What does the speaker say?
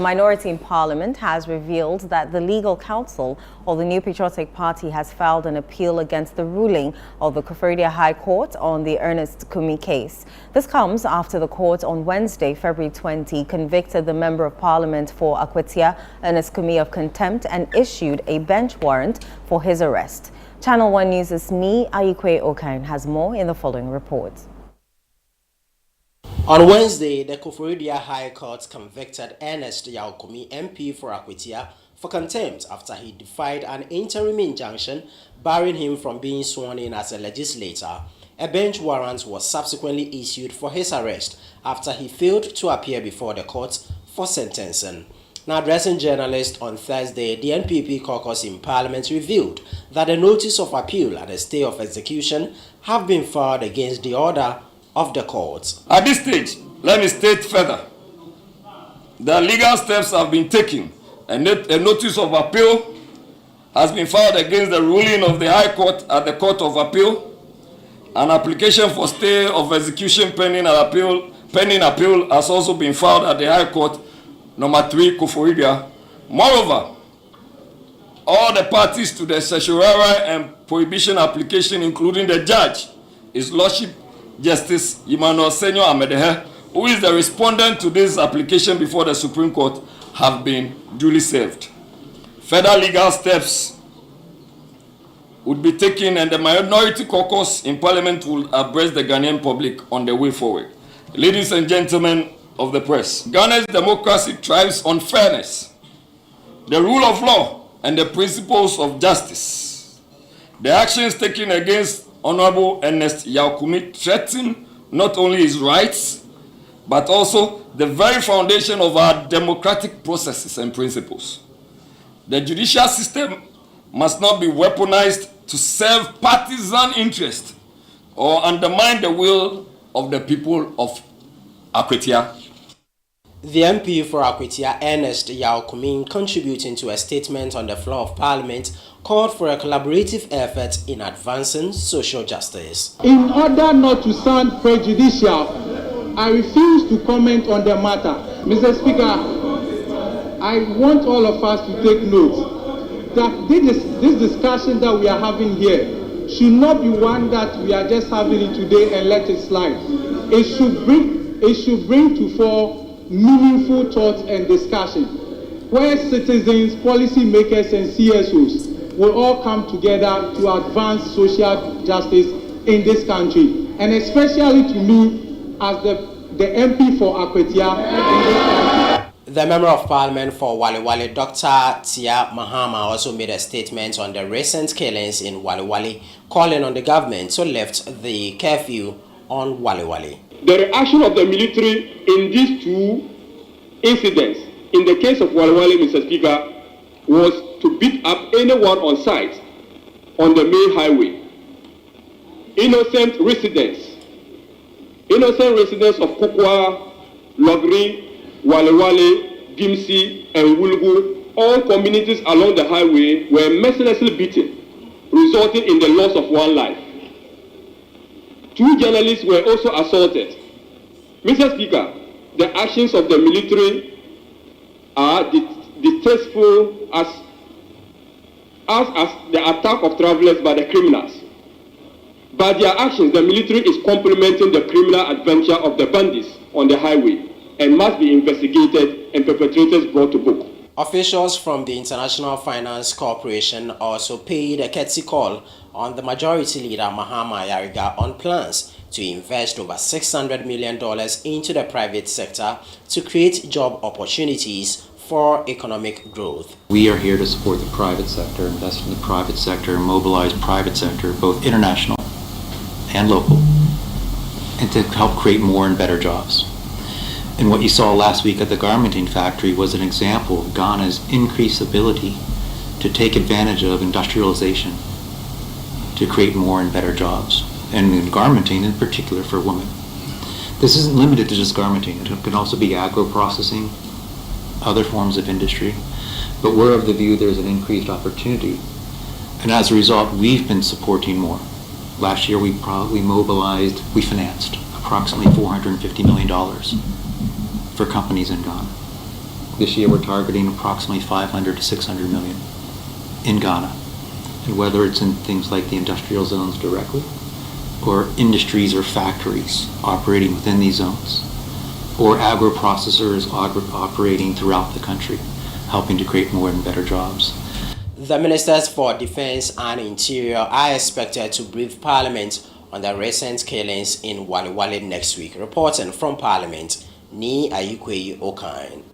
Minority in Parliament has revealed that the legal counsel of the New Patriotic Party has filed an appeal against the ruling of the Akwatia High Court on the Ernest Kumi case. This comes after the court on Wednesday, February 20, convicted the Member of Parliament for Akwatia, Ernest Kumi, of contempt and issued a bench warrant for his arrest. Channel One News' Me Ayikwe Okan has more in the following report. On Wednesday, the Akwatia High Court convicted Ernest Kumi, MP for Akwatia, for contempt after he defied an interim injunction barring him from being sworn in as a legislator. A bench warrant was subsequently issued for his arrest after he failed to appear before the court for sentencing. Now, addressing journalists on Thursday, the NPP caucus in Parliament revealed that a notice of appeal and a stay of execution have been filed against the order of the court. At this stage, let me state further that legal steps have been taken and a notice of appeal has been filed against the ruling of the High Court at the Court of Appeal. An application for stay of execution pending appeal has also been filed at the High Court, number 3, Akwatia. Moreover, all the parties to the certiorari and prohibition application, including the judge, His Lordship Justice Emmanuel Senyo Amedehe, who is the respondent to this application before the Supreme Court, have been duly served. Further legal steps would be taken and the minority caucus in Parliament will address the Ghanaian public on the way forward. Ladies and gentlemen of the press, Ghana's democracy thrives on fairness, the rule of law, and the principles of justice. The actions taken against Honorable Ernest Kumi threaten not only his rights, but also the very foundation of our democratic processes and principles. The judicial system must not be weaponized to serve partisan interest or undermine the will of the people of Akwatia. The MP for Akwatia, Ernest Kumi, contributing to a statement on the floor of Parliament, called for a collaborative effort in advancing social justice. In order not to sound prejudicial, I refuse to comment on the matter. Mr. Speaker, I want all of us to take note that this discussion that we are having here should not be one that we are just having it today and let it slide. It should bring to fore meaningful thoughts and discussion, where citizens, policymakers, and CSOs will all come together to advance social justice in this country, and especially to me as the MP for Akwatia in this country. The Member of Parliament for Wale Wale, Dr. Tia Mahama, also made a statement on the recent killings in Wale Wale, calling on the government to lift the curfew on Wale Wale. The reaction of the military in these two incidents, in the case of Wale Wale, Mr. Speaker, was to beat up anyone on site on the main highway. Innocent residents of Kukwa, Logri, Wale Wale, Gimsi, and Wulgu, all communities along the highway were mercilessly beaten, resulting in the loss of one life. 2 journalists were also assaulted. Mr. Speaker, the actions of the military are distasteful as the attack of travelers by the criminals. By their actions, the military is complementing the criminal adventure of the bandits on the highway and must be investigated and perpetrators brought to book. Officials from the International Finance Corporation also paid a courtesy call on the majority leader Mahama Yariga on plans to invest over $600 million into the private sector to create job opportunities for economic growth. We are here to support the private sector, invest in the private sector, mobilize private sector, both international and local, and to help create more and better jobs. And what you saw last week at the garmenting factory was an example of Ghana's increased ability to take advantage of industrialization to create more and better jobs, and in garmenting in particular for women. This isn't limited to just garmenting. It can also be agro-processing, other forms of industry, but we're of the view there's an increased opportunity, and as a result we've been supporting more. Last year we financed approximately $450 million for companies in Ghana. This year we're targeting approximately 500 to 600 million in Ghana. And whether it's in things like the industrial zones directly, or industries or factories operating within these zones, or agro-processors operating throughout the country, helping to create more and better jobs. The Ministers for Defense and Interior are expected to brief Parliament on the recent killings in Wale Wale next week. Reporting from Parliament, Ni Ayikweyi Okine.